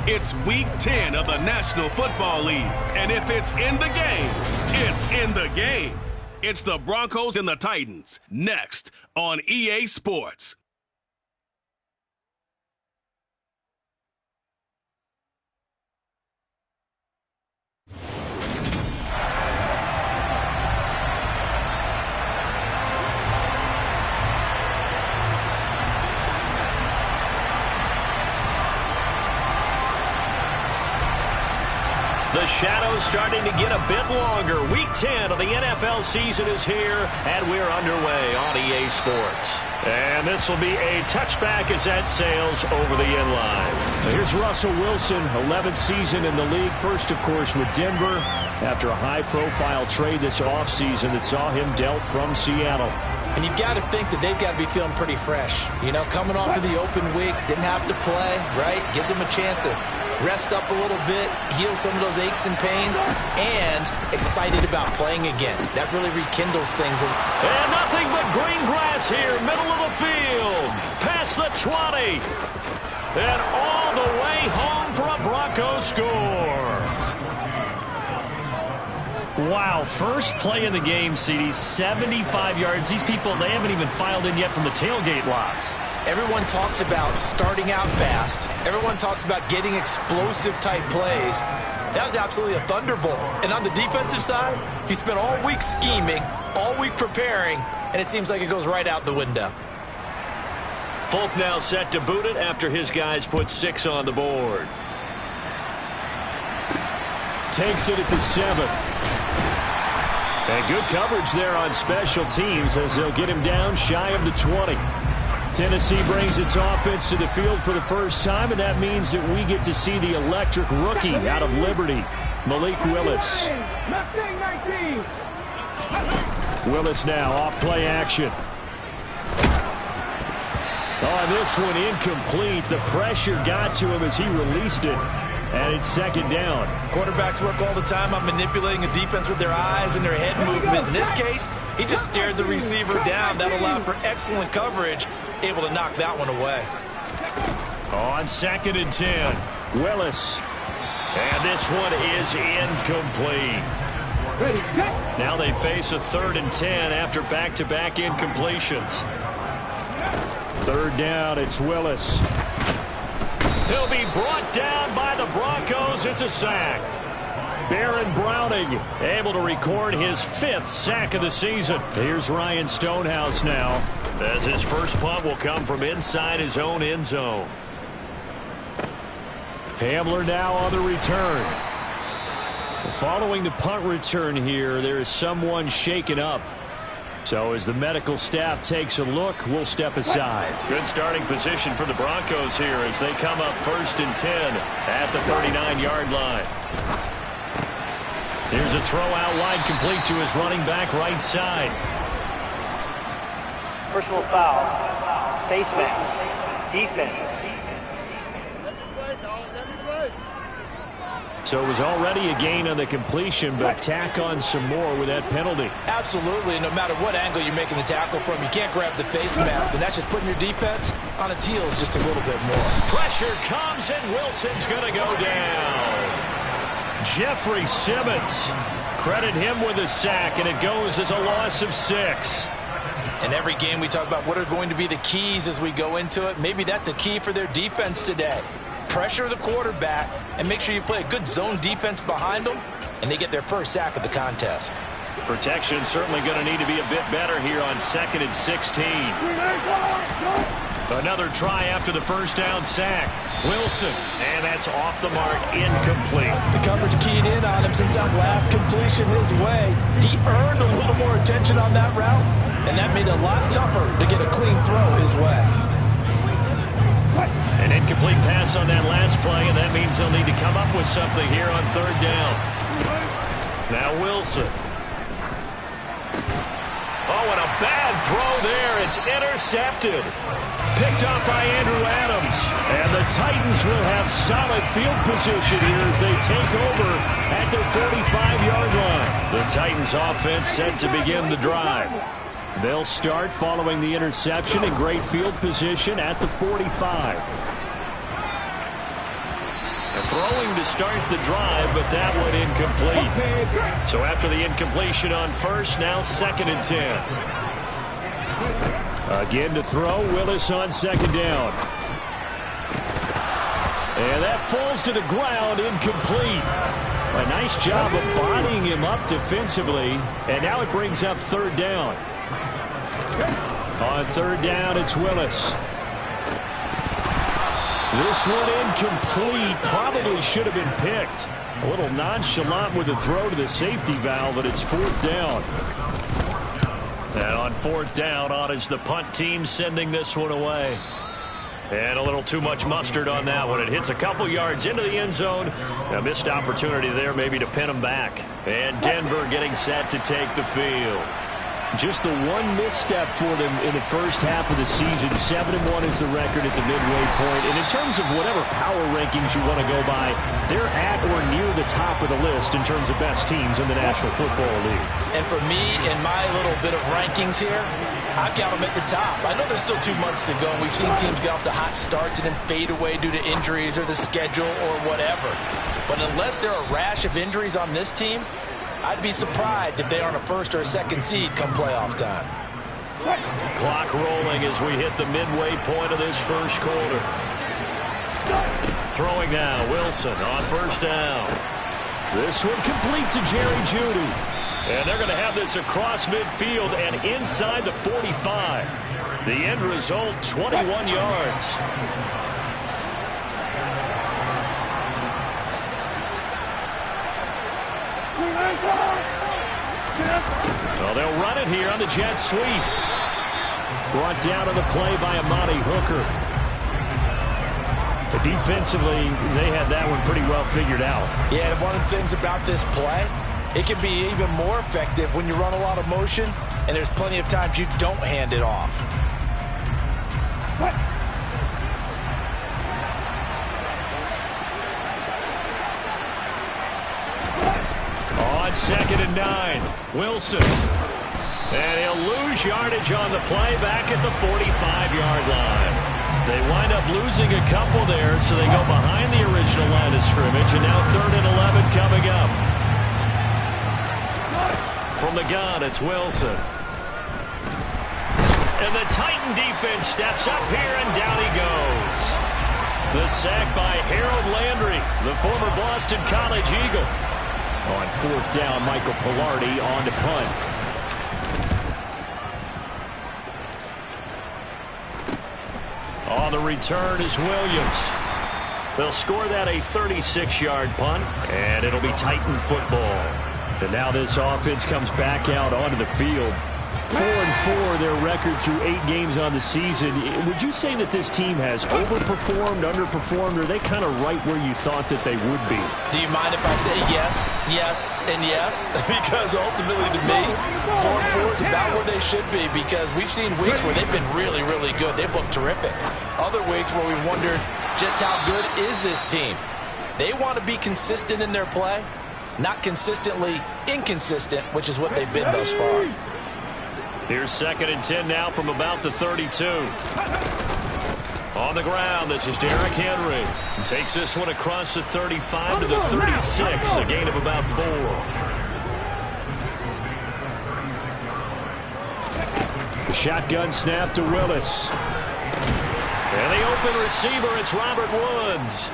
It's Week 10 of the National Football League. And if it's in the game, it's in the game. It's the Broncos and the Titans, next on EA Sports. The shadow's starting to get a bit longer. Week 10 of the NFL season is here, and we're underway on EA Sports. And this will be a touchback as that sails over the inline. Here's Russell Wilson, 11th season in the league. First, of course, with Denver after a high-profile trade this offseason that saw him dealt from Seattle. And you've got to think that they've got to be feeling pretty fresh. You know, coming off of the open week, didn't have to play, right? Gives them a chance to rest up a little bit, heal some of those aches and pains, and excited about playing again. That really rekindles things. And nothing but green grass here, middle of the field. Past the 20. And all the way home for a Broncos score. Wow, first play in the game, CD, 75 yards. These people, they haven't even filed in yet from the tailgate lots. Everyone talks about starting out fast. Everyone talks about getting explosive-type plays. That was absolutely a thunderbolt. And on the defensive side, he spent all week scheming, all week preparing, and it seems like it goes right out the window. Folk now set to boot it after his guys put 6 on the board. Takes it at the 7. And good coverage there on special teams as they'll get him down shy of the 20. Tennessee brings its offense to the field for the first time, and that means that we get to see the electric rookie out of Liberty, Malik Willis. Willis now off play action. Oh, this one incomplete. The pressure got to him as he released it. And it's second down. Quarterbacks work all the time on manipulating a defense with their eyes and their head movement. In this case, he just stared the receiver down. That allowed for excellent coverage, able to knock that one away. On 2nd and 10, Willis. And this one is incomplete. Now they face a 3rd and 10 after back-to-back incompletions. 3rd down, it's Willis. He'll be brought down by the Broncos. It's a sack. Baron Browning able to record his 5th sack of the season. Here's Ryan Stonehouse now, as his first punt will come from inside his own end zone. Hamler now on the return. Following the punt return here, there is someone shaken up. So as the medical staff takes a look, we'll step aside. Good starting position for the Broncos here as they come up 1st and 10 at the 39-yard line. Here's a throw out wide, complete to his running back right side. Personal foul. Face mask. Defense. So it was already a gain on the completion, but tack on some more with that penalty. Absolutely. No matter what angle you're making the tackle from, you can't grab the face mask, and that's just putting your defense on its heels just a little bit more. Pressure comes, and Wilson's going to go down. Jeffrey Simmons. Credit him with a sack, and it goes as a loss of 6. In every game we talk about what are going to be the keys as we go into it. Maybe that's a key for their defense today. Pressure the quarterback and make sure you play a good zone defense behind them, and they get their first sack of the contest. Protection certainly going to need to be a bit better here on 2nd and 16. Another try after the first down sack. Wilson, and that's off the mark, incomplete. The coverage keyed in on him since that last completion his way. He earned a little more attention on that route, and that made it a lot tougher to get a clean throw his way. An incomplete pass on that last play, and that means they'll need to come up with something here on 3rd down. Now Wilson. Oh, and a bad throw there. It's intercepted. Picked up by Andrew Adams. And the Titans will have solid field position here as they take over at their 45-yard line. The Titans offense set to begin the drive. They'll start following the interception in great field position at the 45. throwing to start the drive, but that one incomplete. So after the incompletion on first, now 2nd and 10. Again to throw, Willis on 2nd down. And that falls to the ground, incomplete. A nice job of bodying him up defensively, and now it brings up 3rd down. On 3rd down, it's Willis. This one incomplete. Probably should have been picked. A little nonchalant with the throw to the safety valve, but it's 4th down. And on 4th down, on is the punt team sending this one away. And a little too much mustard on that one. It hits a couple yards into the end zone. A missed opportunity there maybe to pin them back. And Denver getting set to take the field. Just the one misstep for them in the first half of the season. 7-1 is the record at the midway point. And in terms of whatever power rankings you want to go by, they're at or near the top of the list in terms of best teams in the National Football League. And for me, in my little bit of rankings here, I've got them at the top. I know there's still 2 months to go, and we've seen teams get off to hot starts and then fade away due to injuries or the schedule or whatever. But unless there are a rash of injuries on this team, I'd be surprised if they aren't a 1st or a 2nd seed come playoff time. Clock rolling as we hit the midway point of this first quarter. Throwing now, Wilson on 1st down. This one complete to Jerry Jeudy. And they're going to have this across midfield and inside the 45. The end result, 21 yards. Well, they'll run it here on the jet sweep. Brought down on the play by Amani Hooker. But defensively, they had that one pretty well figured out. Yeah, and one of the things about this play, it can be even more effective when you run a lot of motion, and there's plenty of times you don't hand it off. On 2nd and 9, Wilson. And he'll lose yardage on the play back at the 45-yard line. They wind up losing a couple there, so they go behind the original line of scrimmage, and now 3rd and 11 coming up. From the gun, it's Wilson. And the Titan defense steps up here, and down he goes. The sack by Harold Landry, the former Boston College Eagle. On 4th down, Michael Pilardi on to punt. On the return is Williams. They'll score that a 36-yard punt, and it'll be Titan football. And now this offense comes back out onto the field. 4-4, their record through 8 games on the season. Would you say that this team has overperformed, underperformed, or are they kind of right where you thought that they would be? Do you mind if I say yes, yes, and yes? Because ultimately to me, 4-4 is about where they should be, because we've seen weeks where they've been really, really good. They've looked terrific. Other weeks where we've wondered just how good is this team. They want to be consistent in their play, not consistently inconsistent, which is what they've been thus far. Here's 2nd and 10 now from about the 32. On the ground, this is Derrick Henry. He takes this one across the 35 to the 36, a gain of about 4. The shotgun snap to Willis. And the open receiver, it's Robert Woods.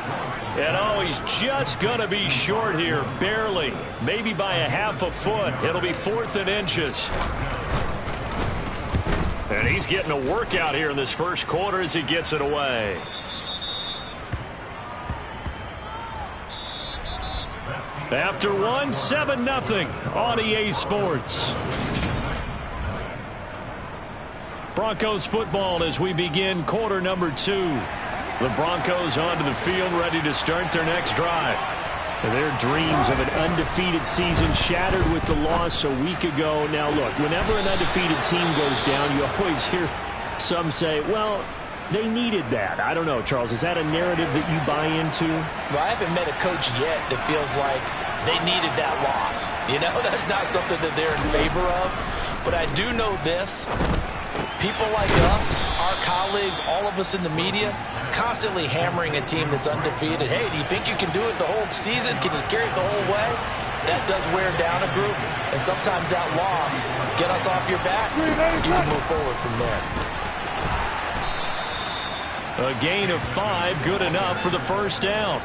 And oh, he's just going to be short here, barely. Maybe by a half a foot. It'll be 4th and inches. And he's getting a workout here in this first quarter as he gets it away. After one, 7-0 on EA Sports. Broncos football as we begin quarter number 2. The Broncos onto the field ready to start their next drive. And their dreams of an undefeated season shattered with the loss a week ago. Now, look, whenever an undefeated team goes down, you always hear some say, well, they needed that. I don't know, Charles. Is that a narrative that you buy into? Well, I haven't met a coach yet that feels like they needed that loss. You know, that's not something that they're in favor of. But I do know this. People like us, our colleagues, colleagues, all of us in the media, constantly hammering a team that's undefeated. Hey, do you think you can do it the whole season? Can you carry it the whole way? That does wear down a group, and sometimes that loss get us off your back. You can move forward from there. A gain of 5, good enough for the first down.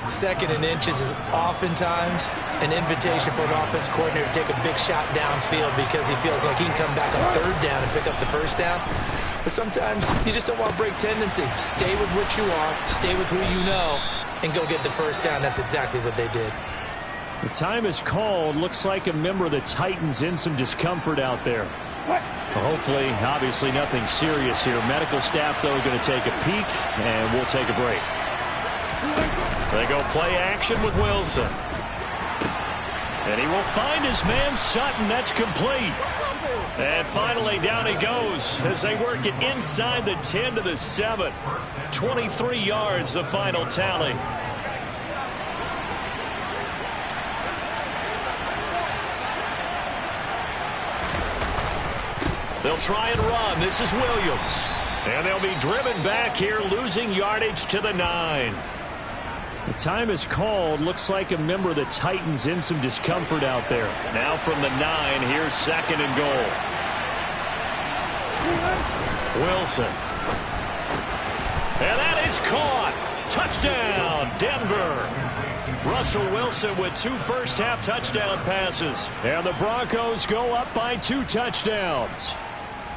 2nd and inches is oftentimes an invitation for an offense coordinator to take a big shot downfield because he feels like he can come back on 3rd down and pick up the first down. But sometimes you just don't want to break tendency. Stay with what you are, stay with who you know, and go get the first down. That's exactly what they did. The time is called. Looks like a member of the Titans in some discomfort out there. Well, hopefully, obviously nothing serious here. Medical staff, though, going to take a peek, and we'll take a break. They go play action with Wilson. And he will find his man Sutton. That's complete. And finally, down he goes as they work it inside the 10 to the 7. 23 yards, the final tally. They'll try and run. This is Williams. And they'll be driven back here, losing yardage to the 9. The time is called. Looks like a member of the Titans in some discomfort out there. Now from the 9, here's 2nd and goal. Wilson. And that is caught. Touchdown, Denver. Russell Wilson with 2 first-half touchdown passes. And the Broncos go up by 2 touchdowns.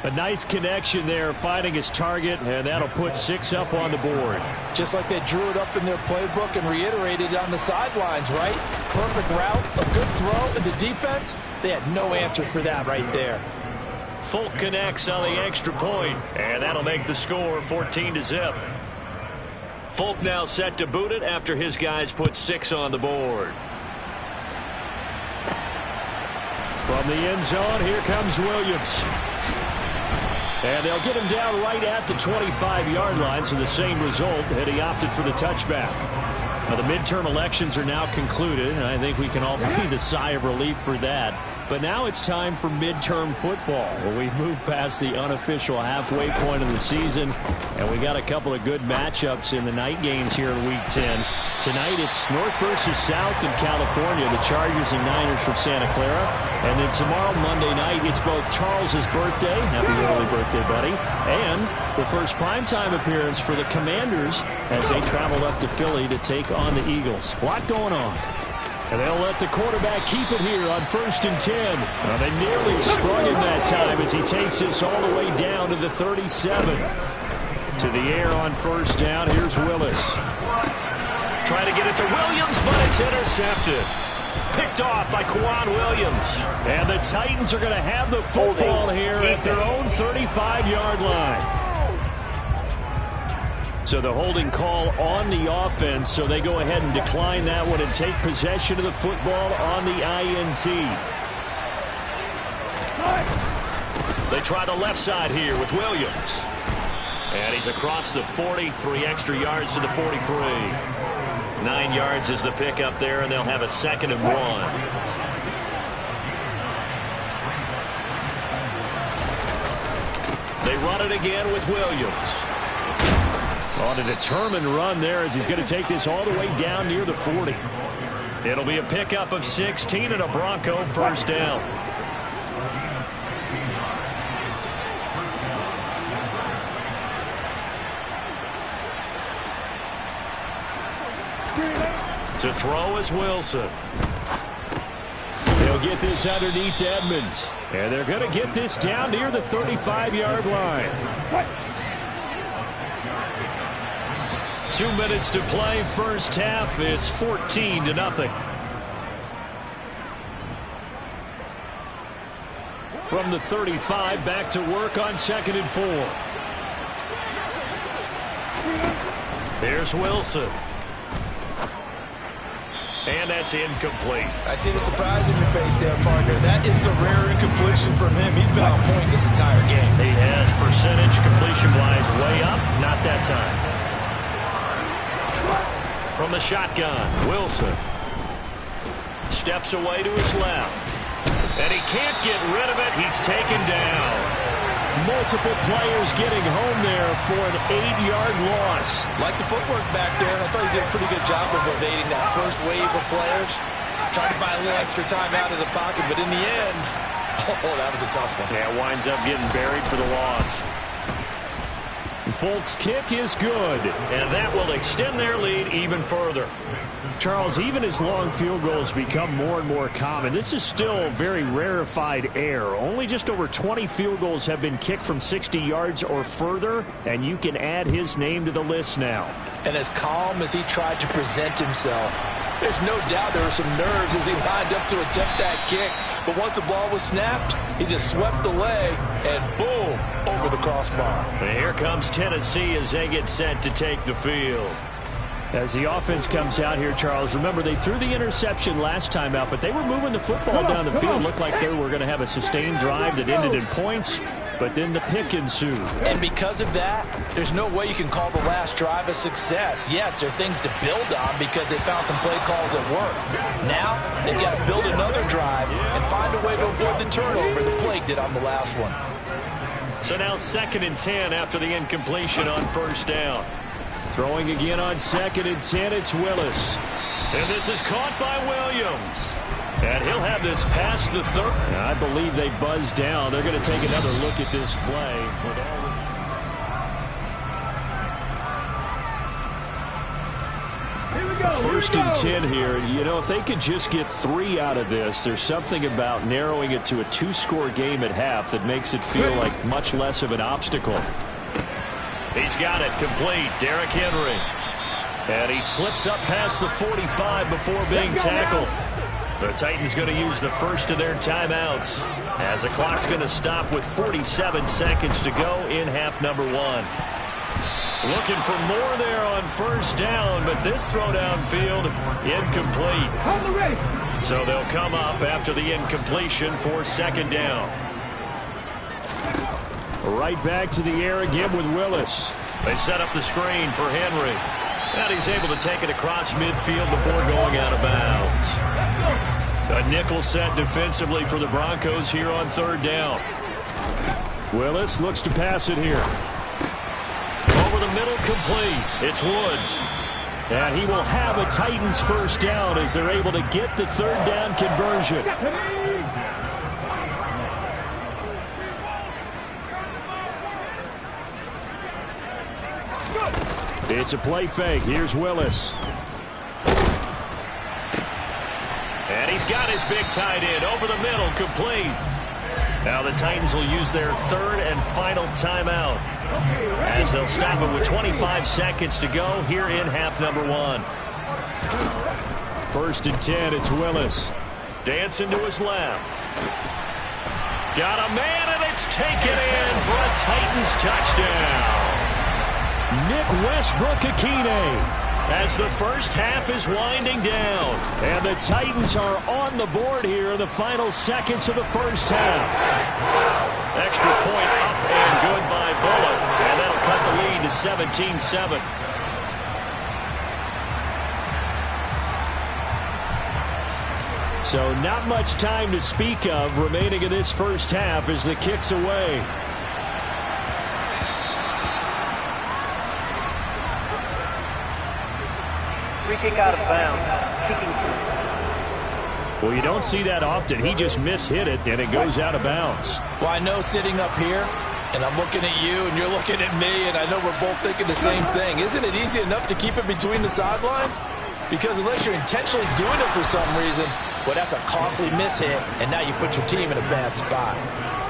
A nice connection there, finding his target, and that'll put 6 up on the board. Just like they drew it up in their playbook and reiterated on the sidelines, right? Perfect route, a good throw, and the defense, they had no answer for that right there. Folk connects on the extra point, and that'll make the score 14-0. Folk now set to boot it after his guys put 6 on the board. From the end zone, here comes Williams. And they'll get him down right at the 25-yard line, so the same result, and he opted for the touchback. Now, the midterm elections are now concluded, and I think we can all breathe a sigh of relief for that. But now it's time for midterm football, where we've moved past the unofficial halfway point of the season, and we got a couple of good matchups in the night games here in Week 10. Tonight it's North versus South in California, the Chargers and Niners from Santa Clara. And then tomorrow, Monday night, it's both Charles's birthday, happy early birthday, buddy, and the first primetime appearance for the Commanders as they travel up to Philly to take on the Eagles. A lot going on. And they'll let the quarterback keep it here on 1st and 10. Well, they nearly sprung him that time as he takes this all the way down to the 37. To the air on 1st down, here's Willis. Trying to get it to Williams, but it's intercepted. Picked off by Quan Williams. And the Titans are going to have the football here at their own 35-yard line. So the holding call on the offense, so they go ahead and decline that one and take possession of the football on the INT. They try the left side here with Williams. And he's across the 40, 3 extra yards to the 43. 9 yards is the pickup there, and they'll have a 2nd and 1. They run it again with Williams. On a determined run there as he's going to take this all the way down near the 40. It'll be a pickup of 16 and a Bronco first down. To throw is Wilson. They'll get this underneath to Edmonds. And they're going to get this down near the 35-yard line. 2 minutes to play, first half. It's 14-0. From the 35, back to work on 2nd and 4. Here's Wilson. And that's incomplete. I see the surprise in your face there, partner. That is a rare incompletion from him. He's been on point this entire game. He has percentage completion-wise way up. Not that time. From the shotgun, Wilson steps away to his left. And he can't get rid of it. He's taken down. Multiple players getting home there for an 8-yard loss. Like the footwork back there. I thought he did a pretty good job of evading that first wave of players. Tried to buy a little extra time out of the pocket, but in the end, oh, that was a tough one. Yeah, winds up getting buried for the loss. Folks' kick is good, and that will extend their lead even further. Charles, even as long field goals become more and more common, this is still very rarefied air. Only just over 20 field goals have been kicked from 60 yards or further, and you can add his name to the list now. And as calm as he tried to present himself, there's no doubt there were some nerves as he lined up to attempt that kick. But once the ball was snapped, he just swept away and boom, over the crossbar. And here comes Tennessee as they get set to take the field. As the offense comes out here, Charles, remember they threw the interception last time out, but they were moving the football down the field. Looked like they were going to have a sustained drive that ended in points, but then the pick ensued. And because of that, there's no way you can call the last drive a success. Yes, there are things to build on because they found some play calls that worked. Now, they've got to build another drive and find a way to avoid the turnover the Plague did on the last one. So now 2nd and 10 after the incompletion on first down. Throwing again on 2nd and 10, it's Willis. And this is caught by Williams. And he'll have this past the 30. I believe they buzzed down. They're going to take another look at this play. First and 10 here. You know, if they could just get 3 out of this, there's something about narrowing it to a 2-score game at half that makes it feel like much less of an obstacle. He's got it complete. Derrick Henry. And he slips up past the 45 before being tackled. The Titans going to use the first of their timeouts as the clock's going to stop with 47 seconds to go in half number 1. Looking for more there on first down, but this throw downfield incomplete. So they'll come up after the incompletion for 2nd down. Right back to the air again with Willis. They set up the screen for Henry. And he's able to take it across midfield before going out of bounds. A nickel set defensively for the Broncos here on 3rd down. Willis looks to pass it here. Over the middle, complete. It's Woods. And he will have a Titans first down as they're able to get the 3rd down conversion. It's a play fake. Here's Willis. And he's got his big tight end over the middle, complete. Now the Titans will use their 3rd and final timeout as they'll stop it with 25 seconds to go here in half number 1. 1st and 10, it's Willis. Dancing to his left. Got a man, and it's taken in for a Titans touchdown. Nick Westbrook-Akine. As the first half is winding down. And the Titans are on the board here in the final seconds of the first half. Extra point up and good by Bullock. And that'll cut the lead to 17-7. So not much time to speak of remaining in this first half as the kick's away. Free kick out of bounds. Kicking. Well, you don't see that often. He just mishit it, and it goes out of bounds. Well, I know sitting up here, and I'm looking at you, and you're looking at me, and I know we're both thinking the same thing. Isn't it easy enough to keep it between the sidelines? Because unless you're intentionally doing it for some reason, well, that's a costly mishit, and now you put your team in a bad spot.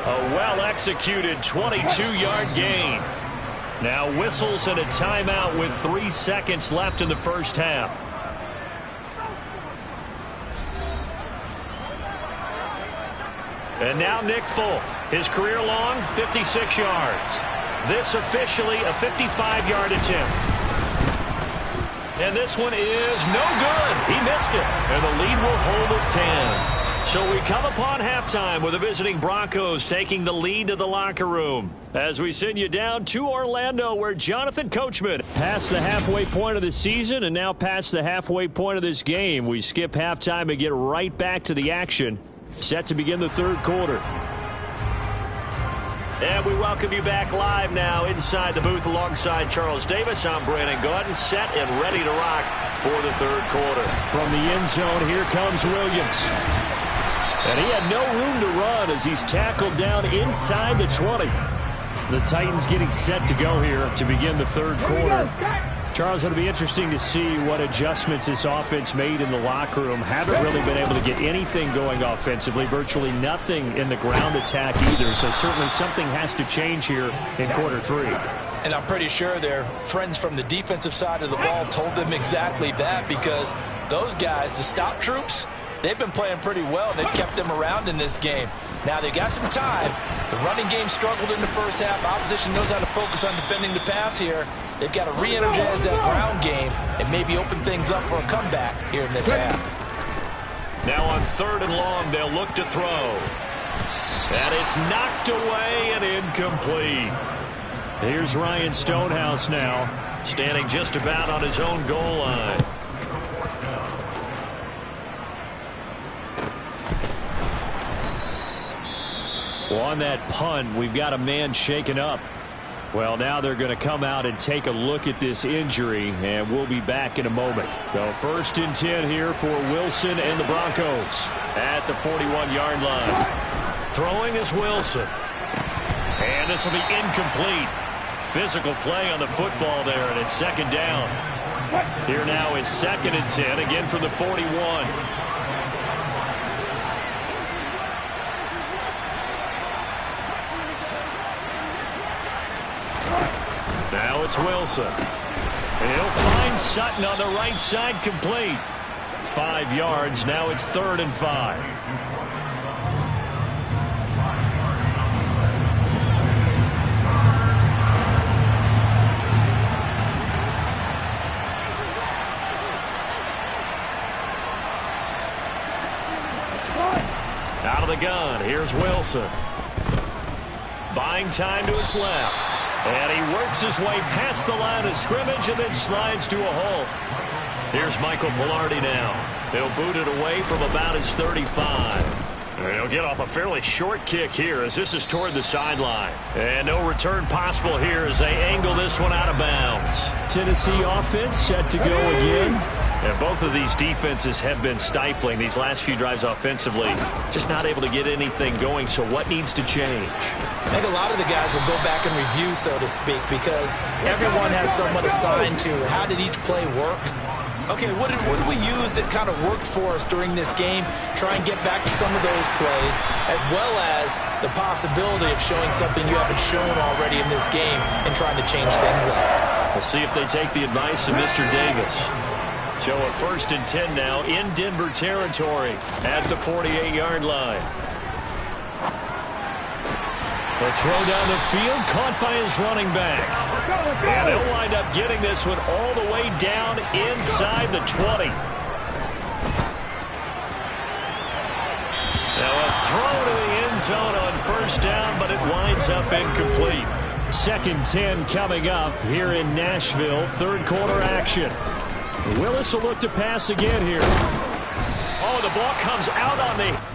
A well-executed 22-yard gain. Now whistles and a timeout with 3 seconds left in the first half. And now Nick Folk, his career long 56 yards. This officially a 55-yard attempt. And this one is no good. He missed it. And the lead will hold at 10. So we come upon halftime with the visiting Broncos taking the lead to the locker room. As we send you down to Orlando where Jonathan Coachman past the halfway point of the season and now past the halfway point of this game. We skip halftime and get right back to the action. Set to begin the third quarter. And we welcome you back live now inside the booth alongside Charles Davis. I'm Brandon Gaudin, set and ready to rock for the third quarter. From the end zone, here comes Williams. And he had no room to run as he's tackled down inside the 20. The Titans getting set to go here to begin the third quarter. Charles, it'll be interesting to see what adjustments this offense made in the locker room. Haven't really been able to get anything going offensively, virtually nothing in the ground attack either. So certainly something has to change here in quarter three. And I'm pretty sure their friends from the defensive side of the ball told them exactly that, because those guys, the stop troops, they've been playing pretty well, and they've kept them around in this game. Now, they got some time. The running game struggled in the first half. Opposition knows how to focus on defending the pass here. They've got to re-energize that ground game and maybe open things up for a comeback here in this half. Now on 3rd and long, they'll look to throw. And it's knocked away and incomplete. Here's Ryan Stonehouse now, standing just about on his own goal line. Well, on that punt, we've got a man shaken up. Well, now they're going to come out and take a look at this injury, and we'll be back in a moment. So 1st and 10 here for Wilson and the Broncos at the 41-yard line. Throwing is Wilson. And this will be incomplete. Physical play on the football there, and it's 2nd down. Here now is 2nd and 10, again from the 41. Now it's Wilson. And he'll find Sutton on the right side, complete. 5 yards. Now it's 3rd and 5. Out of the gun. Here's Wilson. Buying time to his left. And he works his way past the line of scrimmage and then slides to a hole. Here's Michael Pilardi now. He'll boot it away from about his 35. And he'll get off a fairly short kick here as this is toward the sideline. And no return possible here as they angle this one out of bounds. Tennessee offense set to go again. And both of these defenses have been stifling these last few drives offensively. Just not able to get anything going, so what needs to change? I think a lot of the guys will go back and review, so to speak, because everyone has someone assigned to how did each play work. Okay, what did we use that kind of worked for us during this game? Try and get back to some of those plays, as well as the possibility of showing something you haven't shown already in this game and trying to change things up. We'll see if they take the advice of Mr. Davis. So a 1st and 10 now in Denver territory at the 48-yard line. The throw down the field, caught by his running back. And he'll wind up getting this one all the way down inside the 20. Now a throw to the end zone on 1st down, but it winds up incomplete. 2nd 10 coming up here in Nashville. 3rd quarter action. Willis will look to pass again here. Oh, the ball comes out on the...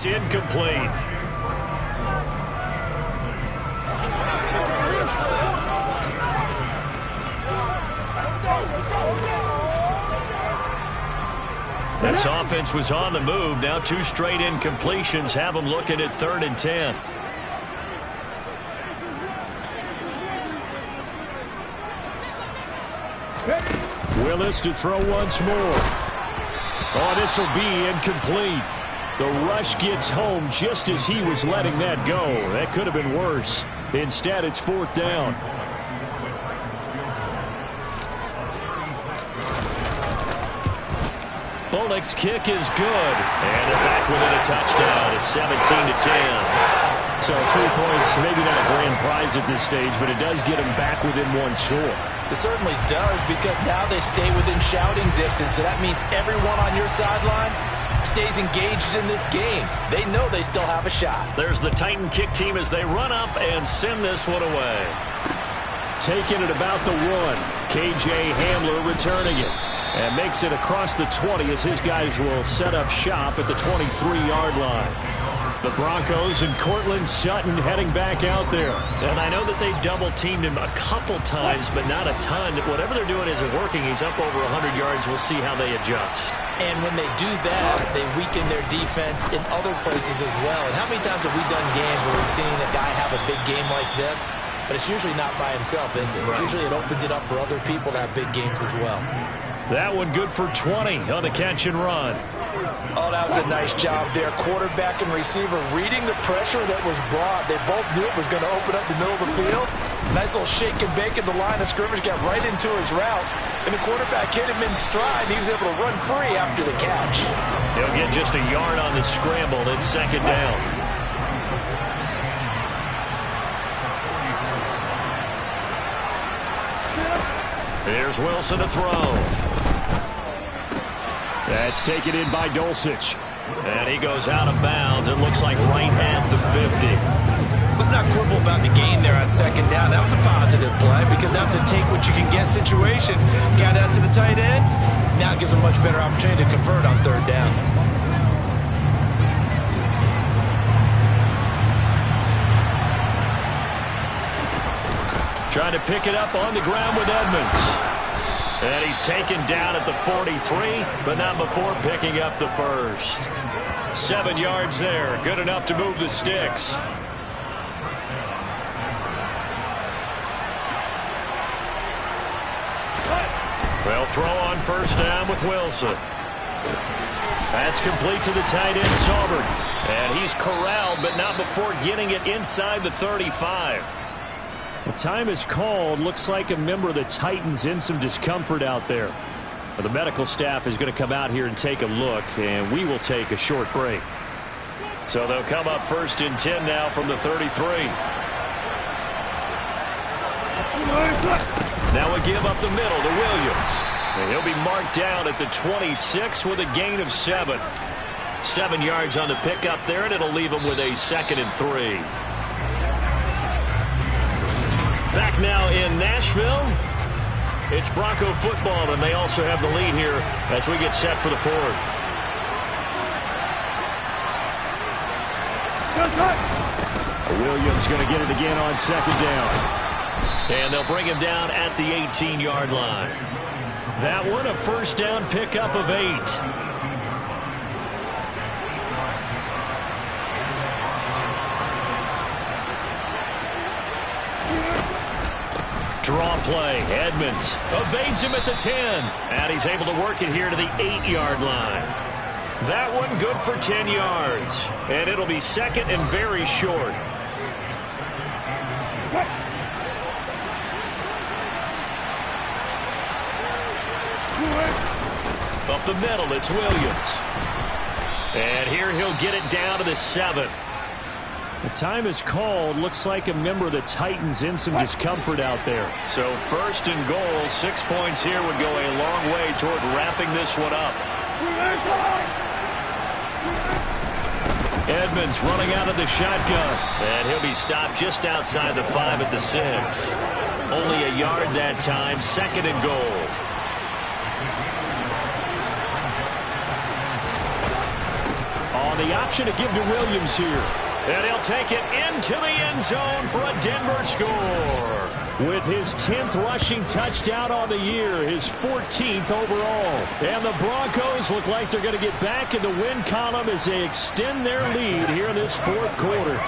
It's incomplete. This offense was on the move. Now 2 straight incompletions have them looking at 3rd and 10. Willis to throw once more. Oh, this will be incomplete. The rush gets home just as he was letting that go. That could have been worse. Instead, it's 4th down. Bullock's kick is good. And they're back within a touchdown. It's 17-10. So 3 points, maybe not a grand prize at this stage, but it does get them back within 1 score. It certainly does, because now they stay within shouting distance. So that means everyone on your sideline stays engaged in this game. They know they still have a shot. There's the Titan kick team as they run up and send this one away. Taking it about the 1. K.J. Hamler returning it. And makes it across the 20 as his guys will set up shop at the 23-yard line. The Broncos and Cortland Sutton heading back out there. And I know that they've double-teamed him a couple times, but not a ton. Whatever they're doing isn't working. He's up over 100 yards. We'll see how they adjust. And when they do that, they weaken their defense in other places as well. And how many times have we done games where we've seen a guy have a big game like this? But it's usually not by himself, is it? Right. Usually it opens it up for other people to have big games as well. That one good for 20 on the catch and run. Oh, that was a nice job there. Quarterback and receiver reading the pressure that was brought. They both knew it was going to open up the middle of the field. Nice little shake and bake in the line of scrimmage. Got right into his route. And the quarterback hit him in stride. He was able to run free after the catch. He'll get just a yard on the scramble. It's 2nd down. Here's Wilson to throw. That's taken in by Dulcich. And he goes out of bounds. It looks like right at the 50. Let's not quibble about the gain there on 2nd down. That was a positive play because that was a take-what-you-can-get situation. Got out to the tight end. Now it gives him a much better opportunity to convert on 3rd down. Trying to pick it up on the ground with Edmonds. And he's taken down at the 43, but not before picking up the first. 7 yards there. Good enough to move the sticks. They'll throw on 1st down with Wilson. That's complete to the tight end, Saubert. And he's corralled, but not before getting it inside the 35. The time is called. Looks like a member of the Titans in some discomfort out there. The medical staff is going to come out here and take a look, and we will take a short break. So they'll come up 1st and 10 now from the 33. Now a give up the middle to Williams. And he'll be marked down at the 26 with a gain of 7. 7 yards on the pickup there, and it'll leave him with a 2nd and 3. Back now in Nashville. It's Bronco football, and they also have the lead here as we get set for the 4th. Williams going to get it again on 2nd down. And they'll bring him down at the 18-yard line. That one a 1st down pickup of 8. Draw play. Edmonds evades him at the 10. And he's able to work it here to the 8-yard line. That one good for 10 yards. And it'll be 2nd and very short. Up the middle, it's Williams. And here he'll get it down to the 7. The time is called. Looks like a member of the Titans in some discomfort out there. So 1st and goal. 6 points here would go a long way toward wrapping this one up. Edmonds running out of the shotgun. And he'll be stopped just outside the 5 at the 6. Only a yard that time. 2nd and goal. the option to give to Williams here. And he'll take it into the end zone for a Denver score. With his 10th rushing touchdown on the year, his 14th overall. And the Broncos look like they're going to get back in the win column as they extend their lead here in this fourth quarter.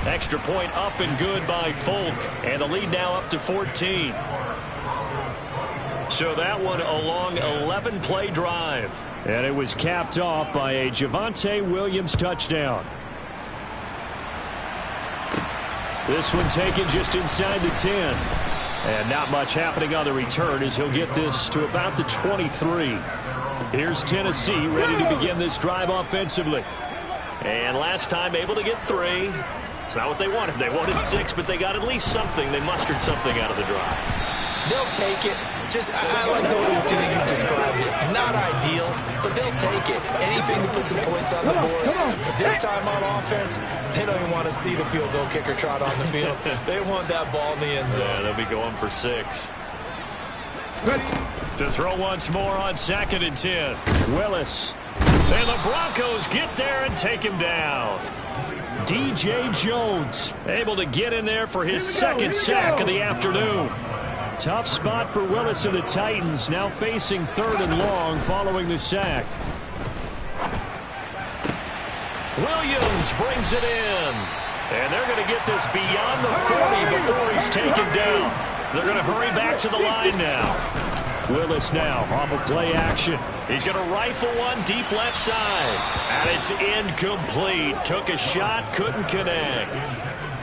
Extra point up and good by Folk. And the lead now up to 14. So that one a long 11-play drive. And it was capped off by a Javonte Williams touchdown. This one taken just inside the 10. And not much happening on the return as he'll get this to about the 23. Here's Tennessee ready to begin this drive offensively. And last time able to get 3. It's not what they wanted. They wanted 6, but they got at least something. They mustered something out of the drive. They'll take it. I like the way you described it. Not ideal, but they'll take it. Anything to put some points on the board. But this time on offense, they don't even want to see the field goal kicker trot on the field. They want that ball in the end zone. Yeah, they'll be going for 6. To throw once more on 2nd and 10. Willis. And the Broncos get there and take him down. DJ Jones able to get in there for his second sack of the afternoon. Tough spot for Willis and the Titans, now facing 3rd and long following the sack. Williams brings it in. And they're going to get this beyond the 40 before he's taken down. They're going to hurry back to the line now. Willis now off of play action. He's going to rifle one deep left side. And it's incomplete. Took a shot, couldn't connect.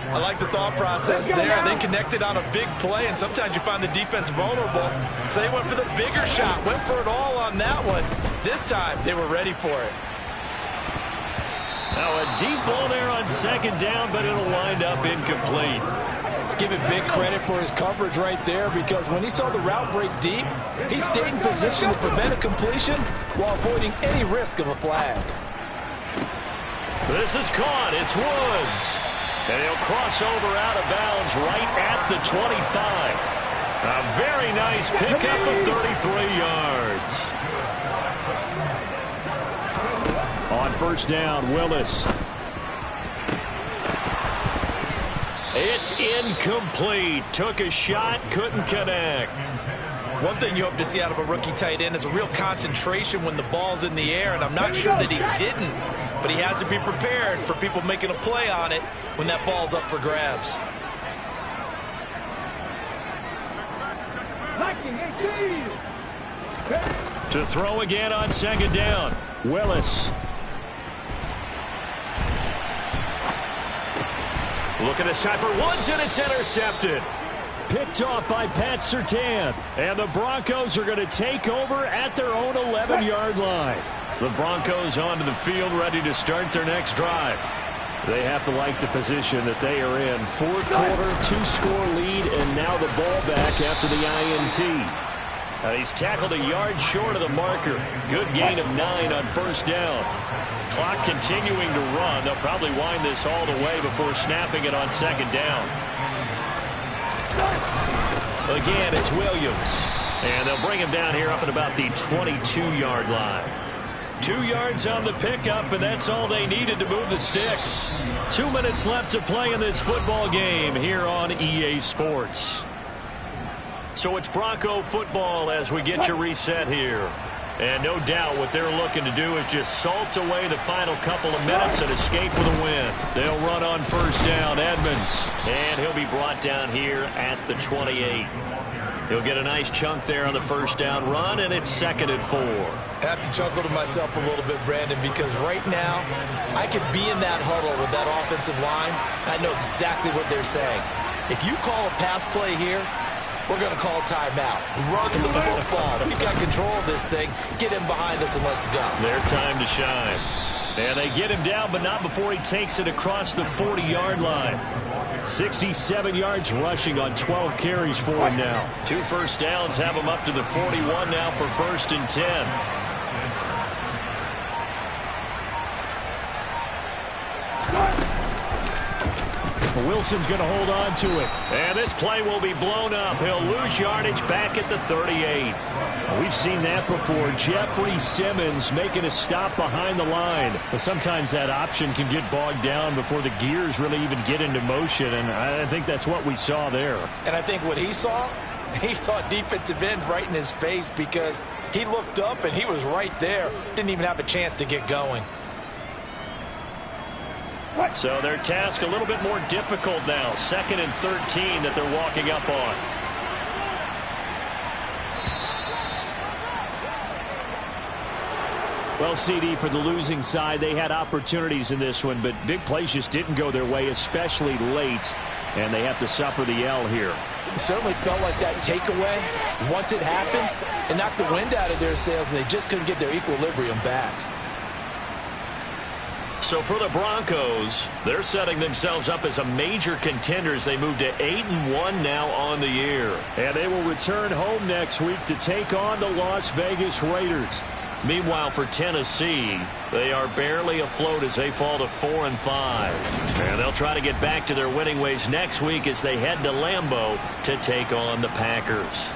I like the thought process there. They connected on a big play, and sometimes you find the defense vulnerable. So they went for the bigger shot, went for it all on that one. This time, they were ready for it. Now a deep ball there on 2nd down, but it'll wind up incomplete. Give him big credit for his coverage right there, because when he saw the route break deep, he stayed in position to prevent a completion while avoiding any risk of a flag. This is caught. It's Woods. And he'll cross over out of bounds right at the 25. A very nice pickup of 33 yards. On 1st down, Willis. It's incomplete. Took a shot, couldn't connect. One thing you hope to see out of a rookie tight end is a real concentration when the ball's in the air, and I'm not sure that he didn't, but he has to be prepared for people making a play on it when that ball's up for grabs. To throw again on 2nd down. Willis. Look at this time for Woods, and it's intercepted. Picked off by Pat Surtain. And the Broncos are going to take over at their own 11-yard line. The Broncos onto the field, ready to start their next drive. They have to like the position that they are in. 4th quarter, 2-score lead, and now the ball back after the INT. He's tackled a yard short of the marker. Good gain of 9 on 1st down. Clock continuing to run. They'll probably wind this all the way before snapping it on 2nd down. Again, it's Williams. And they'll bring him down here up at about the 22-yard line. 2 yards on the pickup, and that's all they needed to move the sticks. 2 minutes left to play in this football game here on EA Sports. So it's Bronco football as we get you reset here. And no doubt what they're looking to do is just salt away the final couple of minutes and escape with a win. They'll run on 1st down, Edmonds. And he'll be brought down here at the 28. He'll get a nice chunk there on the 1st down run, and it's 2nd and 4. I have to chuckle to myself a little bit, Brandon, because right now I could be in that huddle with that offensive line. I know exactly what they're saying. If you call a pass play here, we're going to call a timeout. Run the football. We've got control of this thing. Get him behind us and let's go. Their time to shine. And they get him down, but not before he takes it across the 40-yard line. 67 yards rushing on 12 carries for him now. 2 first downs have him up to the 41 now for 1st and 10. Wilson's going to hold on to it. And this play will be blown up. He'll lose yardage back at the 38. We've seen that before. Jeffrey Simmons making a stop behind the line. But sometimes that option can get bogged down before the gears really even get into motion, and I think that's what we saw there. And I think what he saw defensive end right in his face, because he looked up and he was right there. Didn't even have a chance to get going. So their task a little bit more difficult now. 2nd and 13 that they're walking up on. Well, CD, for the losing side, they had opportunities in this one, but big plays just didn't go their way, especially late, and they have to suffer the L here. It certainly felt like that takeaway, once it happened, it knocked the wind out of their sails, and they just couldn't get their equilibrium back. So for the Broncos, they're setting themselves up as a major contender as they move to 8-1 now on the year. And they will return home next week to take on the Las Vegas Raiders. Meanwhile, for Tennessee, they are barely afloat as they fall to 4-5. And they'll try to get back to their winning ways next week as they head to Lambeau to take on the Packers.